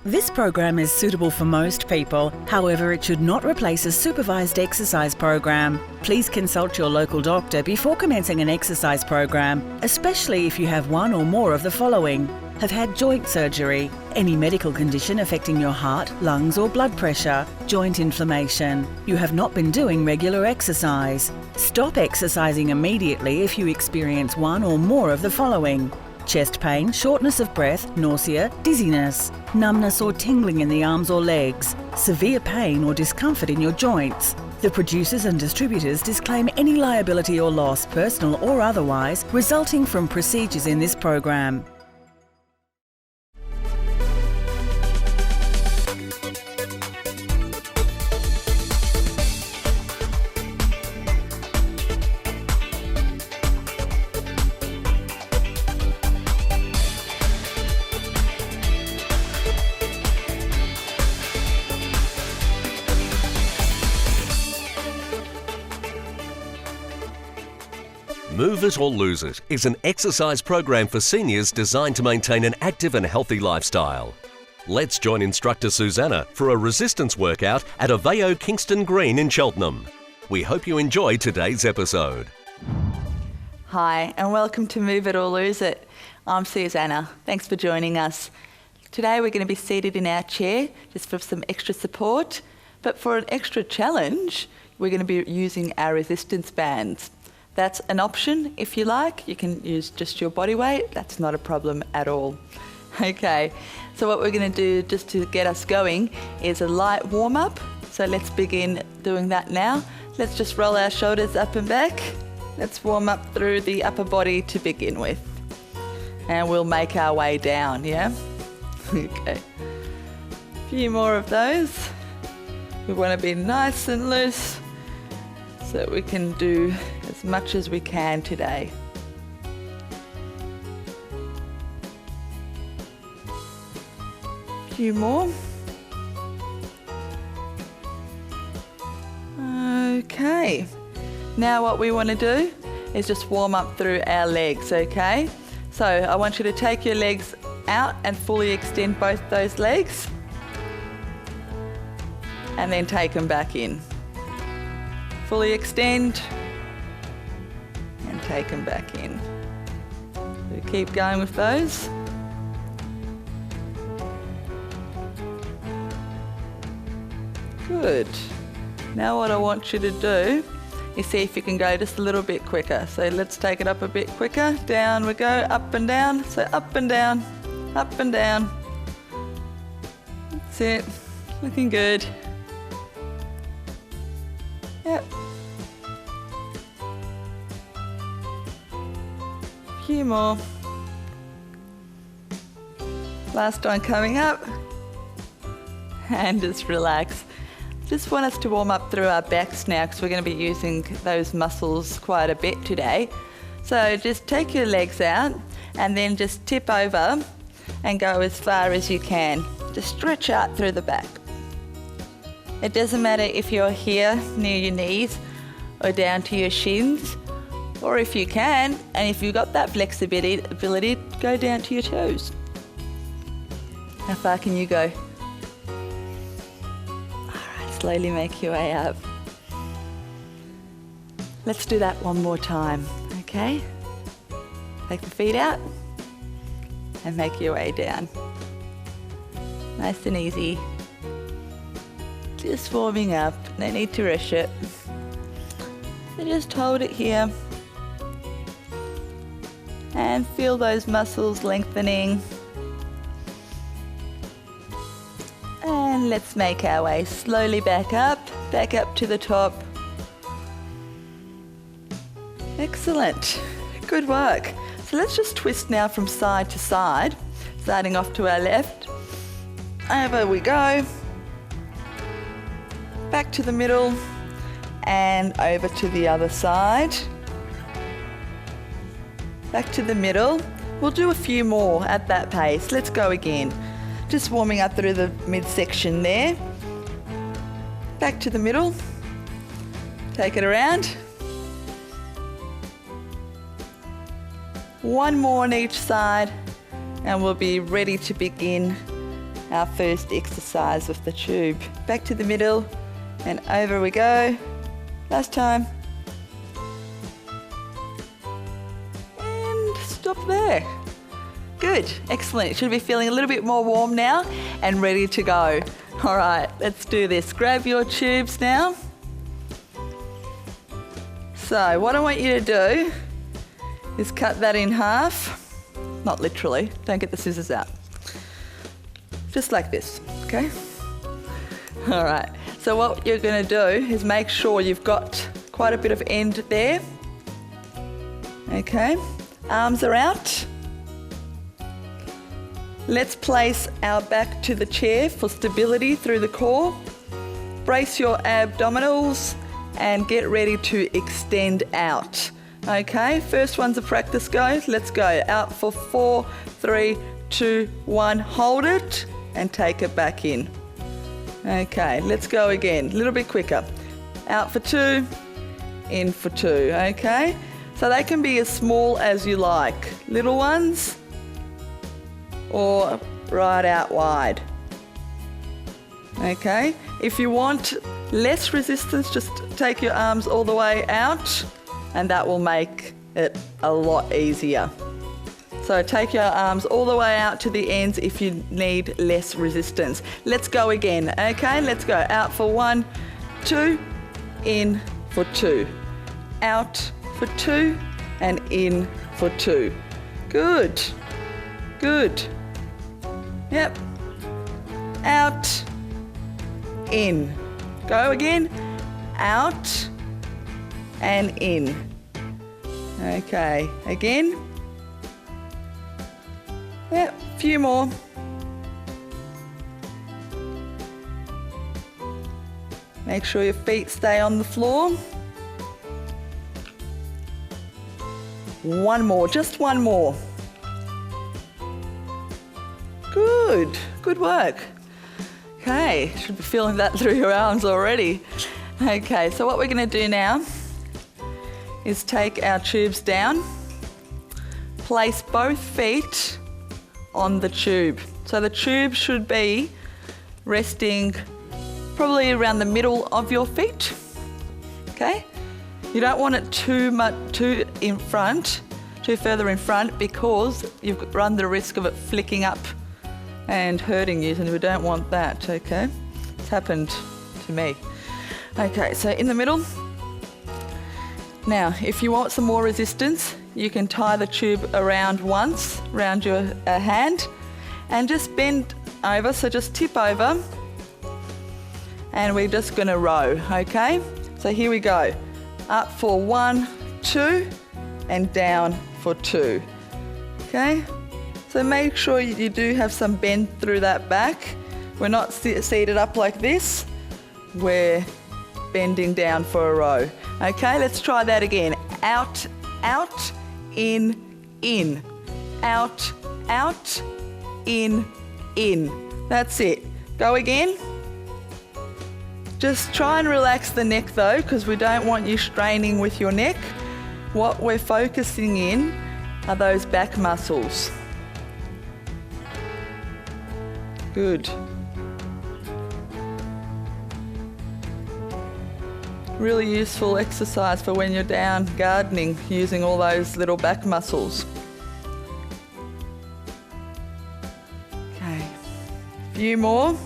This program is suitable for most people. However, it should not replace a supervised exercise program. Please consult your local doctor before commencing an exercise program, especially if you have one or more of the following: have had joint surgery, any medical condition affecting your heart, lungs or blood pressure, joint inflammation, you have not been doing regular exercise. Stop exercising immediately if you experience one or more of the following: chest pain, shortness of breath, nausea, dizziness, numbness or tingling in the arms or legs, severe pain or discomfort in your joints. The producers and distributors disclaim any liability or loss, personal or otherwise, resulting from procedures in this program. Move It or Lose It is an exercise program for seniors designed to maintain an active and healthy lifestyle. Let's join Instructor Suzana for a resistance workout at Aveo Kingston Green in Cheltenham. We hope you enjoy today's episode. Hi and welcome to Move It or Lose It. I'm Suzana. Thanks for joining us. Today we're going to be seated in our chair just for some extra support, but for an extra challenge we're going to be using our resistance bands. That's an option if you like. You can use just your body weight. That's not a problem at all. Okay, so what we're going to do just to get us going is a light warm-up. So let's begin doing that now. Let's just roll our shoulders up and back. Let's warm up through the upper body to begin with. And we'll make our way down, yeah? Okay. A few more of those. We want to be nice and loose so we can do as much as we can today. A few more. Okay. Now what we want to do is just warm up through our legs, okay? So I want you to take your legs out and fully extend both those legs. And then take them back in. Fully extend and take them back in. So keep going with those. Good. Now what I want you to do is see if you can go just a little bit quicker. So let's take it up a bit quicker. Down we go, up and down. So up and down, up and down. That's it. Looking good. Yep. Few more. Last one coming up. And just relax. Just want us to warm up through our backs now because we're going to be using those muscles quite a bit today. So just take your legs out and then just tip over and go as far as you can. Just stretch out through the back. It doesn't matter if you're here near your knees or down to your shins, or if you can, and if you've got that flexibility, go down to your toes. How far can you go? All right, slowly make your way up. Let's do that one more time, okay? Take the feet out and make your way down. Nice and easy. Just warming up, no need to rush it. So just hold it here and feel those muscles lengthening. And let's make our way slowly back up to the top. Excellent, good work. So let's just twist now from side to side, starting off to our left. Over we go. Back to the middle and over to the other side. Back to the middle. We'll do a few more at that pace. Let's go again. Just warming up through the midsection there. Back to the middle. Take it around. One more on each side and we'll be ready to begin our first exercise with the tube. Back to the middle and over we go. Last time. And stop there. Good, excellent. You should be feeling a little bit more warm now and ready to go. All right, let's do this. Grab your tubes now. So what I want you to do is cut that in half. Not literally, don't get the scissors out. Just like this, okay? All right, so what you're gonna do is make sure you've got quite a bit of end there. Okay, arms are out. Let's place our back to the chair for stability through the core. Brace your abdominals and get ready to extend out. Okay, first one's a practice go. Let's go. Out for 4, 3, 2, 1. Hold it and take it back in. Okay, let's go again. A little bit quicker. Out for 2, in for 2. Okay, so they can be as small as you like. Little ones, or right out wide. Okay, if you want less resistance, just take your arms all the way out and that will make it a lot easier. So take your arms all the way out to the ends if you need less resistance. Let's go again, okay? Let's go. Out for 1, 2, in for 2. Out for 2 and in for 2. Good, good. Yep. Out, in. Go again. Out and in. Okay, again. Yep, few more. Make sure your feet stay on the floor. One more, just one more. Good, good work. Okay, should be feeling that through your arms already. Okay, so what we're going to do now is take our tubes down, place both feet on the tube. So the tube should be resting probably around the middle of your feet. Okay, you don't want it too further in front because you've run the risk of it flicking up and hurting you, and we don't want that, okay? It's happened to me. Okay, so in the middle. Now, if you want some more resistance, you can tie the tube around once, around your hand, and just bend over, so just tip over, and we're just gonna row, okay? So here we go. Up for 1, 2, and down for 2, okay? So make sure you do have some bend through that back. We're not seated up like this. We're bending down for a row. Okay, let's try that again. Out, out, in, in. Out, out, in, in. That's it. Go again. Just try and relax the neck though, because we don't want you straining with your neck. What we're focusing in are those back muscles. Good. Really useful exercise for when you're down gardening, using all those little back muscles. Okay, a few more.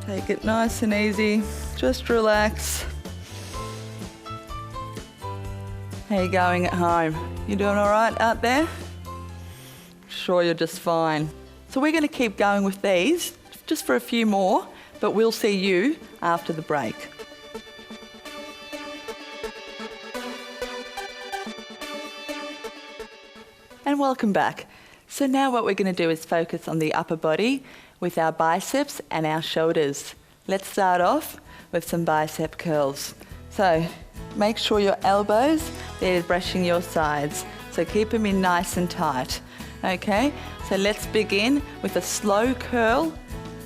Take it nice and easy, just relax. How you going at home? You doing all right out there? Sure, you're just fine. So we're going to keep going with these just for a few more, but we'll see you after the break. And welcome back. So now what we're going to do is focus on the upper body with our biceps and our shoulders. Let's start off with some bicep curls. So make sure your elbows, they're brushing your sides. So keep them in nice and tight. Okay, so let's begin with a slow curl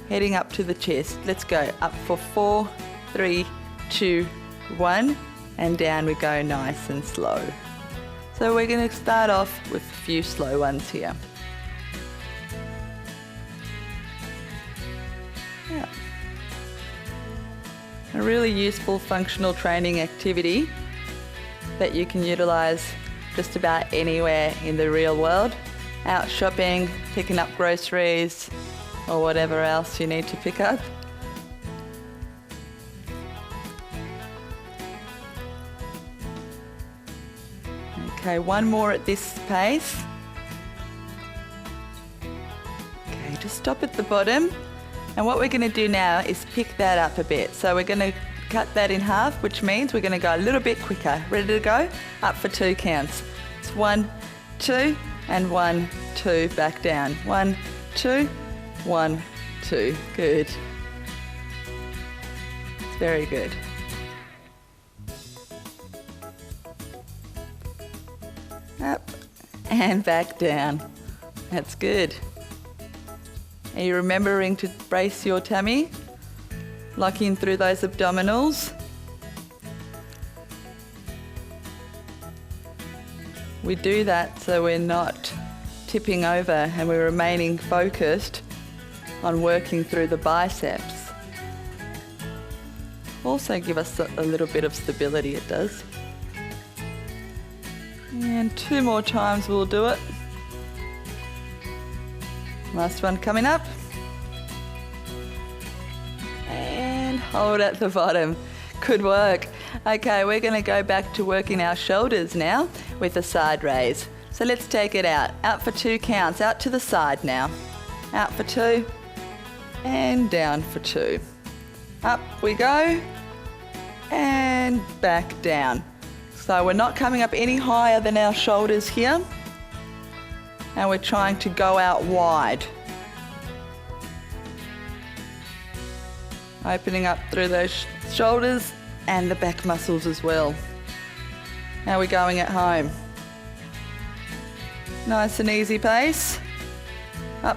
heading up to the chest. Let's go up for 4, 3, 2, 1, and down we go nice and slow. So we're going to start off with a few slow ones here. Yeah. A really useful functional training activity that you can utilise just about anywhere in the real world. Out shopping, picking up groceries, or whatever else you need to pick up. Okay, one more at this pace. Okay, just stop at the bottom. And what we're going to do now is pick that up a bit. So we're going to cut that in half, which means we're going to go a little bit quicker. Ready to go? Up for 2 counts. It's 1, 2, and 1, 2, back down. 1, 2, 1, 2. Good. Very good. Up and back down. That's good. Are you remembering to brace your tummy? Lock in through those abdominals. We do that so we're not tipping over and we're remaining focused on working through the biceps. Also give us a little bit of stability, it does. And 2 more times we'll do it. Last one coming up. And hold at the bottom. Good work. Okay, we're going to go back to working our shoulders now with a side raise. So let's take it out. Out for 2 counts. Out to the side now. Out for 2. And down for 2. Up we go. And back down. So we're not coming up any higher than our shoulders here. And we're trying to go out wide. Opening up through those shoulders and the back muscles as well. How are we going at home? Nice and easy pace. Up,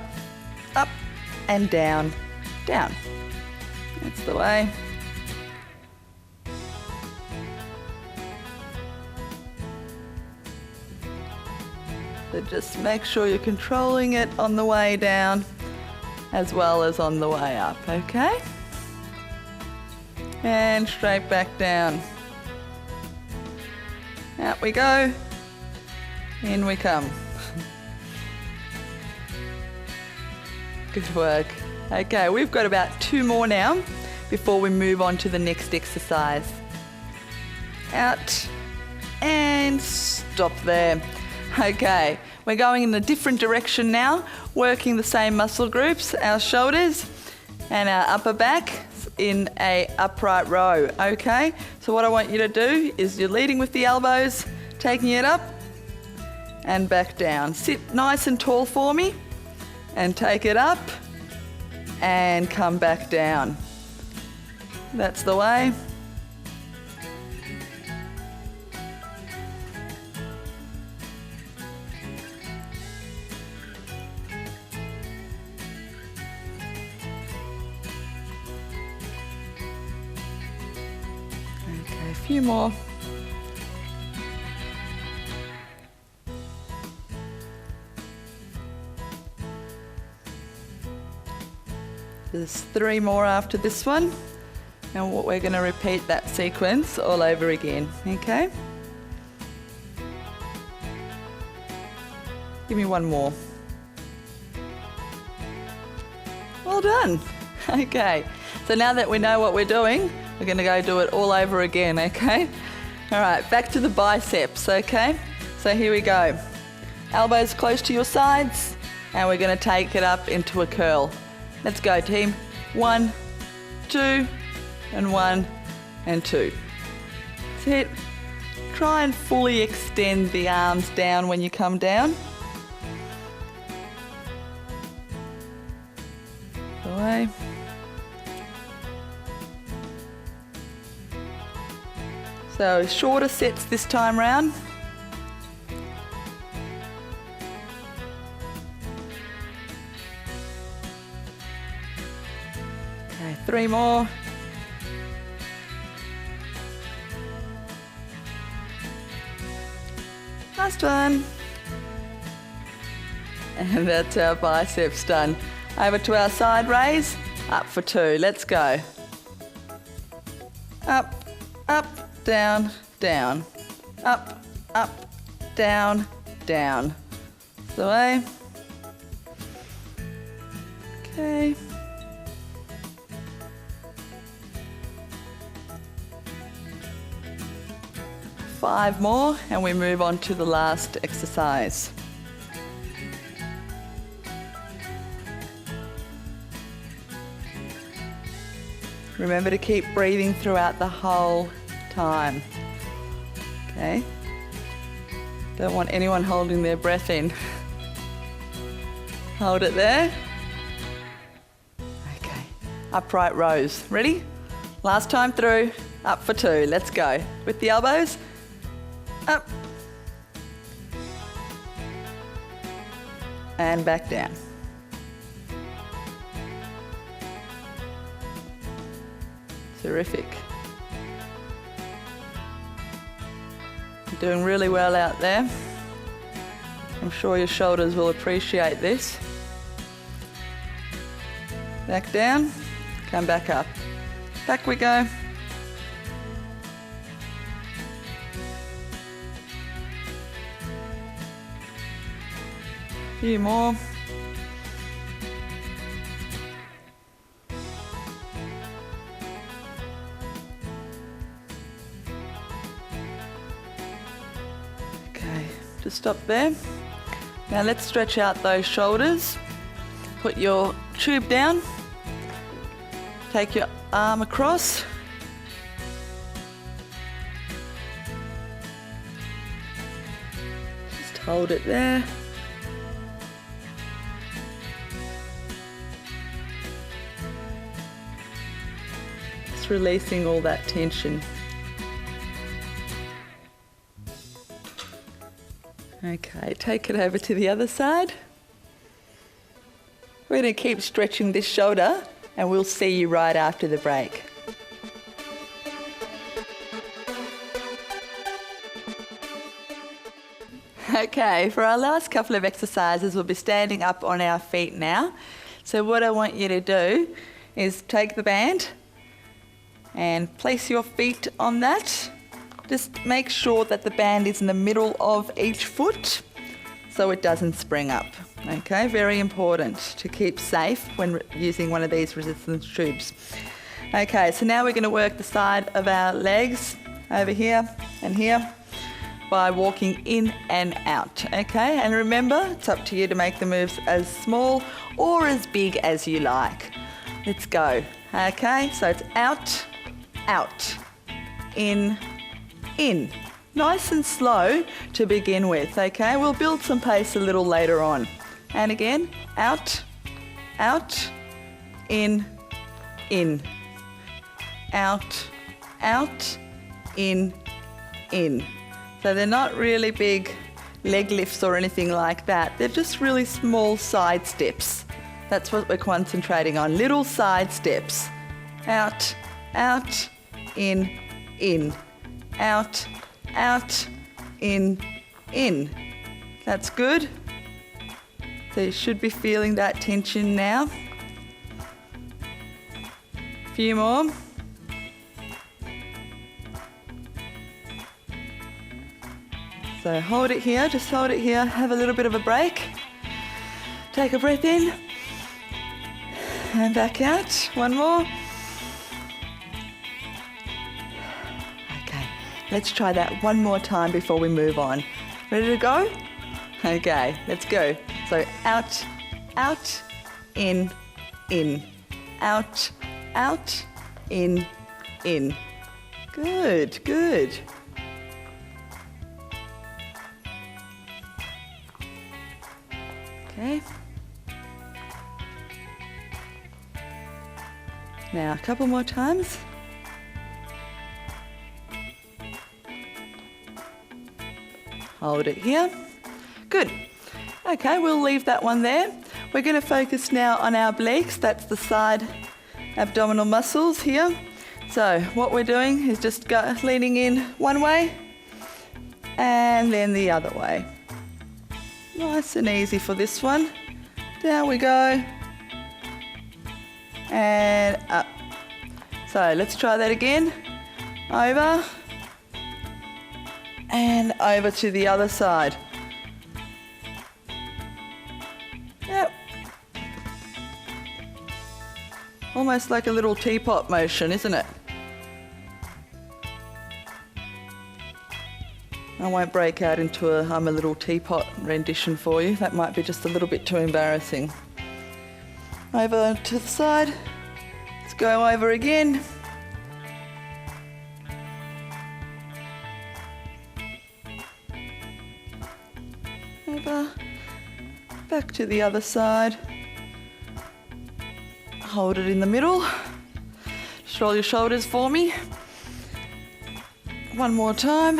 up, and down, down. That's the way. So just make sure you're controlling it on the way down as well as on the way up, okay? And straight back down. Out we go. In we come. Good work. Okay, we've got about 2 more now before we move on to the next exercise. Out and stop there. Okay, we're going in a different direction now, working the same muscle groups, our shoulders and our upper back in a upright row, okay? So what I want you to do is you're leading with the elbows, taking it up and back down. Sit nice and tall for me and take it up and come back down. That's the way. Okay, a few more. There's 3 more after this one, and we're going to repeat that sequence all over again, okay? Give me 1 more. Well done. Okay, so now that we know what we're doing, we're going to go do it all over again, okay? All right, back to the biceps, okay? So here we go. Elbows close to your sides, and we're going to take it up into a curl. Let's go, team. 1, 2, and 1, and 2. That's it. Try and fully extend the arms down when you come down. Away. So shorter sets this time round. Okay, 3 more. Last one. And that's our biceps done. Over to our side raise. Up for 2. Let's go. Up, up, down, down. Up, up, down, down. The way. Okay. Five more and we move on to the last exercise. Remember to keep breathing throughout the whole time. Okay? Don't want anyone holding their breath in. Hold it there. Okay. Upright rows. Ready? Last time through. Up for 2. Let's go. With the elbows. Up. And back down. Terrific. You're doing really well out there. I'm sure your shoulders will appreciate this. Back down, come back up. Back we go. A few more. Just stop there. Now let's stretch out those shoulders. Put your tube down. Take your arm across. Just hold it there. Just releasing all that tension. Okay, take it over to the other side. We're going to keep stretching this shoulder and we'll see you right after the break. Okay, for our last couple of exercises, we'll be standing up on our feet now. So what I want you to do is take the band and place your feet on that. Just make sure that the band is in the middle of each foot so it doesn't spring up. Okay, very important to keep safe when using one of these resistance tubes. Okay, so now we're going to work the side of our legs over here and here by walking in and out. Okay, and remember, it's up to you to make the moves as small or as big as you like. Let's go. Okay, so it's out, out, in, in. Nice and slow to begin with, okay? We'll build some pace a little later on. And again, out, out, in, in. Out, out, in, in. So they're not really big leg lifts or anything like that. They're just really small side steps. That's what we're concentrating on, little side steps. Out, out, in, in. Out, out, in, in. That's good. So you should be feeling that tension now. A few more. So hold it here, just hold it here, have a little bit of a break. Take a breath in and back out. One more. Let's try that one more time before we move on. Ready to go? Okay, let's go. So out, out, in, in. Out, out, in, in. Good, good. Okay. Now a couple more times. Hold it here. Good. Okay, we'll leave that one there. We're going to focus now on our obliques. That's the side abdominal muscles here. So what we're doing is just leaning in one way and then the other way. Nice and easy for this one. Down we go, and up. So let's try that again. Over, and over to the other side. Yep. Almost like a little teapot motion, isn't it? I won't break out into a I'm a little teapot rendition for you. That might be just a little bit too embarrassing. Over to the side. Let's go over again. Over. Back to the other side. Hold it in the middle. Just roll your shoulders for me. One more time.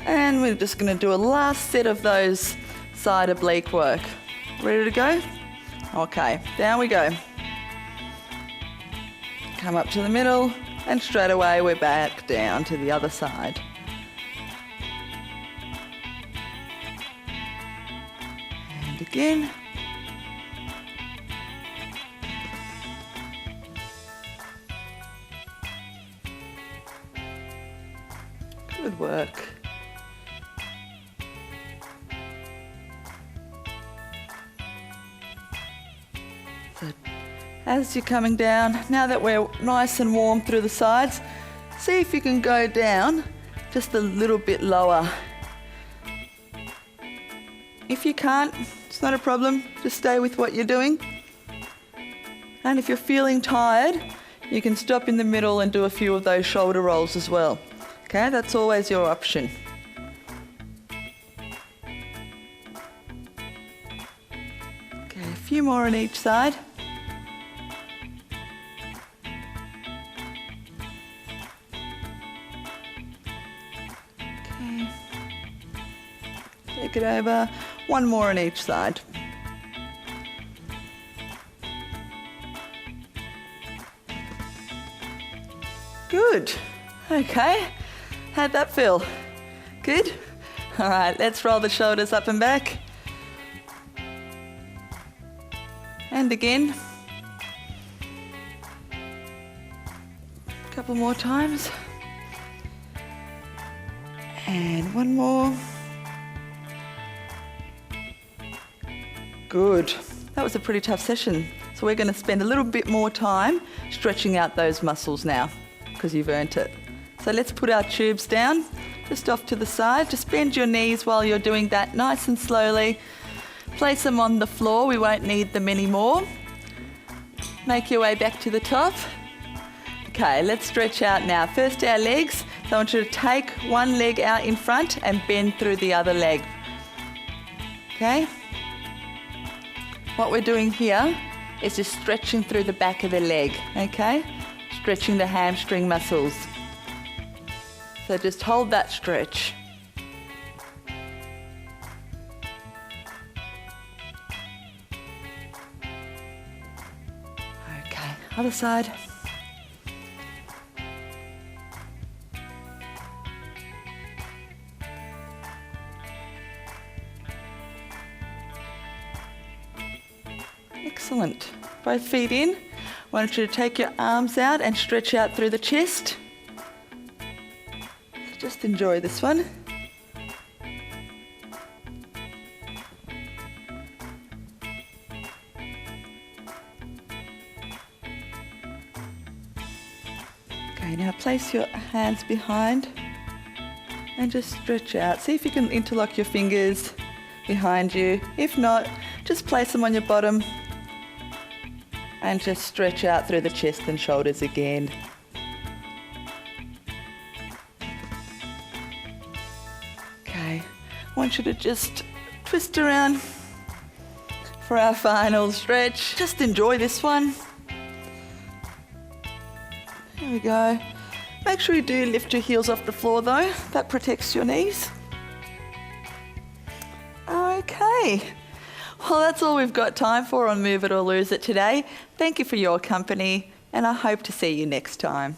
And we're just going to do a last set of those side oblique work. Ready to go? Okay, down we go. Come up to the middle, and straight away we're back down to the other side. And again. Good work. So, as you're coming down, now that we're nice and warm through the sides, see if you can go down just a little bit lower. If you can't, it's not a problem, just stay with what you're doing. And if you're feeling tired, you can stop in the middle and do a few of those shoulder rolls as well. Okay, that's always your option. Okay, a few more on each side. Okay, take it over. One more on each side. Good. Okay. How'd that feel? Good? All right, let's roll the shoulders up and back. And again. A couple more times. And one more. Good. That was a pretty tough session. So we're going to spend a little bit more time stretching out those muscles now, because you've earned it. So let's put our tubes down, just off to the side. Just bend your knees while you're doing that, nice and slowly. Place them on the floor, we won't need them anymore. Make your way back to the top. Okay, let's stretch out now. First our legs. So I want you to take one leg out in front and bend through the other leg. Okay? What we're doing here is just stretching through the back of the leg, okay? Stretching the hamstring muscles. So just hold that stretch. Okay, other side. Excellent. Both feet in. I want you to take your arms out and stretch out through the chest. Just enjoy this one. Okay, now place your hands behind and just stretch out. See if you can interlock your fingers behind you. If not, just place them on your bottom and just stretch out through the chest and shoulders again. Okay, I want you to just twist around for our final stretch. Just enjoy this one. There we go. Make sure you do lift your heels off the floor though. That protects your knees. Okay. Well, that's all we've got time for on Move It or Lose It today. Thank you for your company, and I hope to see you next time.